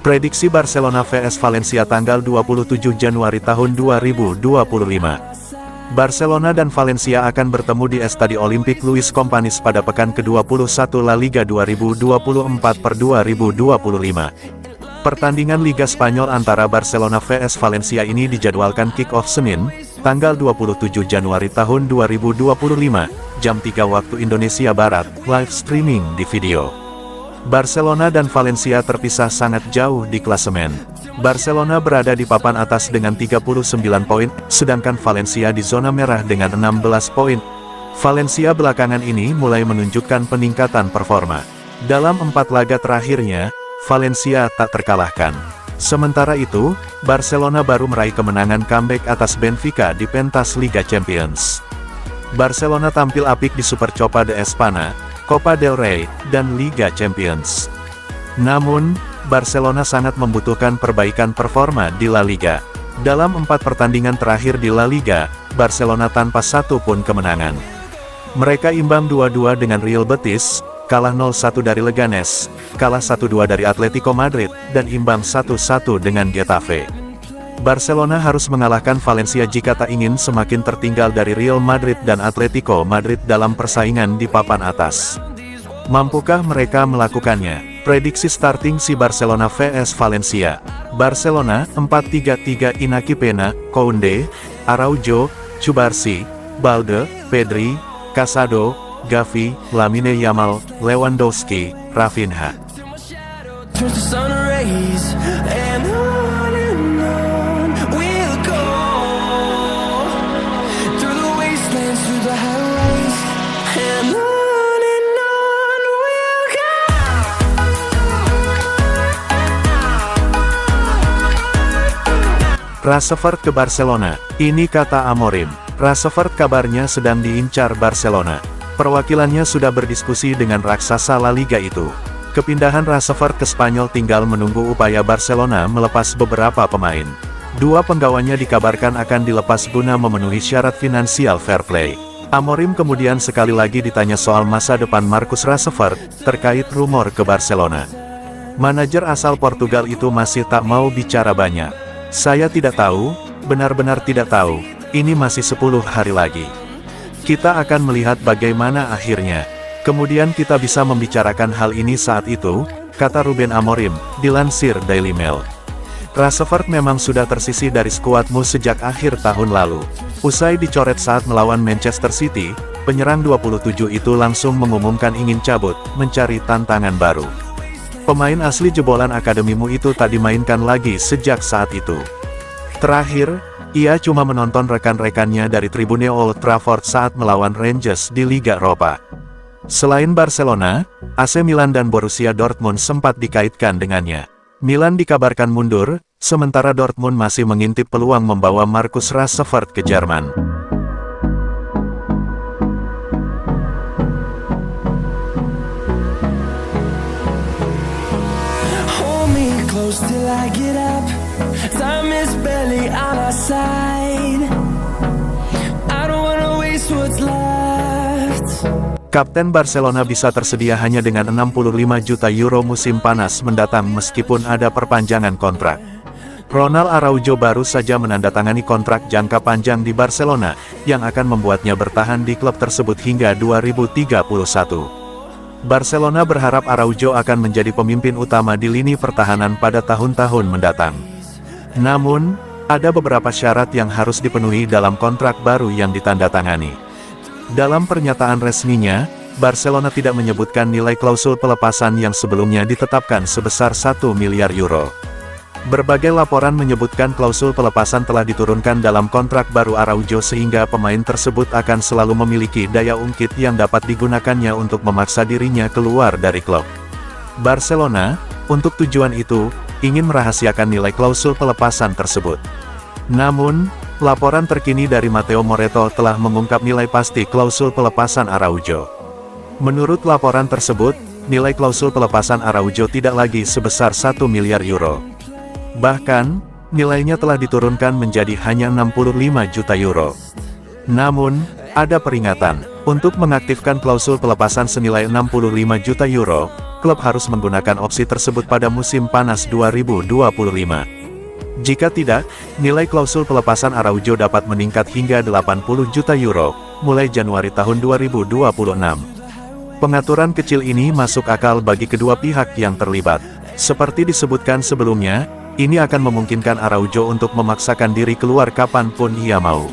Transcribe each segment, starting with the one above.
Prediksi Barcelona vs Valencia tanggal 27 Januari tahun 2025. Barcelona dan Valencia akan bertemu di Estadio Olímpic Luis Companys pada pekan ke-21 La Liga 2024/2025. Pertandingan Liga Spanyol antara Barcelona vs Valencia ini dijadwalkan kick-off Senin, tanggal 27 Januari tahun 2025, jam 3 waktu Indonesia Barat, live streaming di video. Barcelona dan Valencia terpisah sangat jauh di klasemen. Barcelona berada di papan atas dengan 39 poin, sedangkan Valencia di zona merah dengan 16 poin. Valencia belakangan ini mulai menunjukkan peningkatan performa. Dalam 4 laga terakhirnya, Valencia tak terkalahkan. Sementara itu, Barcelona baru meraih kemenangan comeback atas Benfica di pentas Liga Champions. Barcelona tampil apik di Supercopa de Espanya, Copa del Rey, dan Liga Champions. Namun, Barcelona sangat membutuhkan perbaikan performa di La Liga. Dalam 4 pertandingan terakhir di La Liga, Barcelona tanpa satu pun kemenangan. Mereka imbang 2-2 dengan Real Betis, kalah 0-1 dari Leganes, kalah 1-2 dari Atletico Madrid, dan imbang 1-1 dengan Getafe. Barcelona harus mengalahkan Valencia jika tak ingin semakin tertinggal dari Real Madrid dan Atletico Madrid dalam persaingan di papan atas. Mampukah mereka melakukannya? Prediksi starting si Barcelona vs Valencia. Barcelona, 4-3-3 Inaki Pena, Koundé, Araujo, Cubarsí, Balde, Pedri, Casado, Gavi, Lamine Yamal, Lewandowski, Rafinha. Rashford ke Barcelona, ini kata Amorim. Rashford kabarnya sedang diincar Barcelona. Perwakilannya sudah berdiskusi dengan raksasa La Liga itu. Kepindahan Rashford ke Spanyol tinggal menunggu upaya Barcelona melepas beberapa pemain. 2 penggawanya dikabarkan akan dilepas guna memenuhi syarat finansial fair play. Amorim kemudian sekali lagi ditanya soal masa depan Marcus Rashford, terkait rumor ke Barcelona. Manajer asal Portugal itu masih tak mau bicara banyak. Saya tidak tahu, benar-benar tidak tahu, ini masih 10 hari lagi. Kita akan melihat bagaimana akhirnya. Kemudian kita bisa membicarakan hal ini saat itu, kata Ruben Amorim, dilansir Daily Mail. Rashford memang sudah tersisih dari skuadmu sejak akhir tahun lalu. Usai dicoret saat melawan Manchester City, penyerang 27 itu langsung mengumumkan ingin cabut, mencari tantangan baru. Pemain asli jebolan akademimu itu tak dimainkan lagi sejak saat itu. Terakhir, ia cuma menonton rekan-rekannya dari tribune Old Trafford saat melawan Rangers di Liga Eropa. Selain Barcelona, AC Milan dan Borussia Dortmund sempat dikaitkan dengannya. Milan dikabarkan mundur, sementara Dortmund masih mengintip peluang membawa Marcus Rashford ke Jerman. Till I get up, time is barely on our side. I don't wanna waste what's left. Kapten Barcelona bisa tersedia hanya dengan 65 juta euro musim panas mendatang meskipun ada perpanjangan kontrak. Ronald Araujo baru saja menandatangani kontrak jangka panjang di Barcelona, yang akan membuatnya bertahan di klub tersebut hingga 2031. Barcelona berharap Araujo akan menjadi pemimpin utama di lini pertahanan pada tahun-tahun mendatang. Namun, ada beberapa syarat yang harus dipenuhi dalam kontrak baru yang ditandatangani. Dalam pernyataan resminya, Barcelona tidak menyebutkan nilai klausul pelepasan yang sebelumnya ditetapkan sebesar 1 miliar euro. Berbagai laporan menyebutkan klausul pelepasan telah diturunkan dalam kontrak baru Araujo sehingga pemain tersebut akan selalu memiliki daya ungkit yang dapat digunakannya untuk memaksa dirinya keluar dari klub. Barcelona, untuk tujuan itu, ingin merahasiakan nilai klausul pelepasan tersebut. Namun, laporan terkini dari Mateo Moreto telah mengungkap nilai pasti klausul pelepasan Araujo. Menurut laporan tersebut, nilai klausul pelepasan Araujo tidak lagi sebesar 1 miliar euro. Bahkan, nilainya telah diturunkan menjadi hanya 65 juta euro. Namun, ada peringatan. Untuk mengaktifkan klausul pelepasan senilai 65 juta euro, klub harus menggunakan opsi tersebut pada musim panas 2025. Jika tidak, nilai klausul pelepasan Araujo dapat meningkat hingga 80 juta euro, mulai Januari tahun 2026. Pengaturan kecil ini masuk akal bagi kedua pihak yang terlibat. Seperti disebutkan sebelumnya, ini akan memungkinkan Araujo untuk memaksakan diri keluar kapanpun ia mau.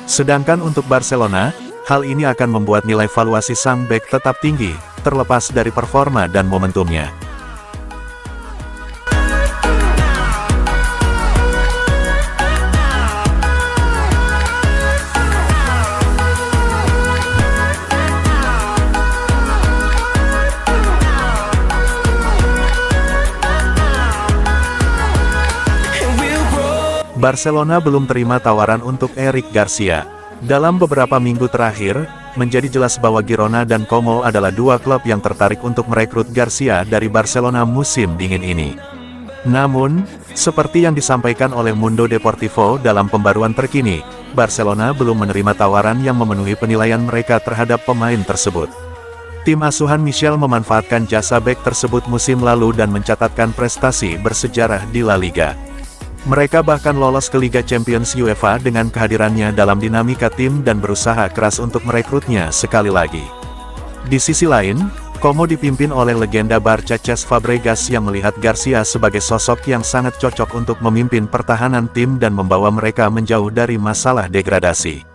Sedangkan untuk Barcelona, hal ini akan membuat nilai valuasi sang bek tetap tinggi, terlepas dari performa dan momentumnya. Barcelona belum terima tawaran untuk Eric Garcia. Dalam beberapa minggu terakhir, menjadi jelas bahwa Girona dan Como adalah dua klub yang tertarik untuk merekrut Garcia dari Barcelona musim dingin ini. Namun, seperti yang disampaikan oleh Mundo Deportivo dalam pembaruan terkini, Barcelona belum menerima tawaran yang memenuhi penilaian mereka terhadap pemain tersebut. Tim asuhan Michel memanfaatkan jasa bek tersebut musim lalu dan mencatatkan prestasi bersejarah di La Liga. Mereka bahkan lolos ke Liga Champions UEFA dengan kehadirannya dalam dinamika tim dan berusaha keras untuk merekrutnya sekali lagi. Di sisi lain, Como dipimpin oleh legenda Barca Cesc Fabregas yang melihat Garcia sebagai sosok yang sangat cocok untuk memimpin pertahanan tim dan membawa mereka menjauh dari masalah degradasi.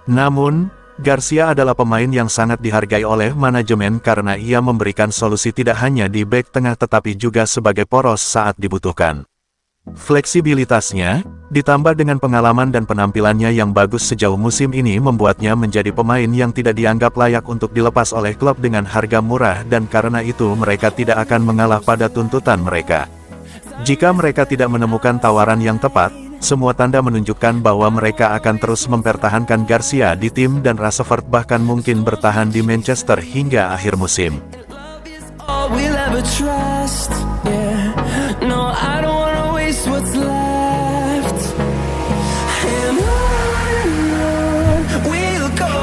Namun, Garcia adalah pemain yang sangat dihargai oleh manajemen karena ia memberikan solusi tidak hanya di bek tengah tetapi juga sebagai poros saat dibutuhkan. Fleksibilitasnya, ditambah dengan pengalaman dan penampilannya yang bagus sejauh musim ini membuatnya menjadi pemain yang tidak dianggap layak untuk dilepas oleh klub dengan harga murah dan karena itu mereka tidak akan mengalah pada tuntutan mereka. Jika mereka tidak menemukan tawaran yang tepat, semua tanda menunjukkan bahwa mereka akan terus mempertahankan Garcia di tim dan Rashford bahkan mungkin bertahan di Manchester hingga akhir musim. What's left, and on we'll go,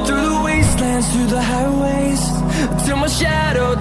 through the wastelands, through the highways, till my shadow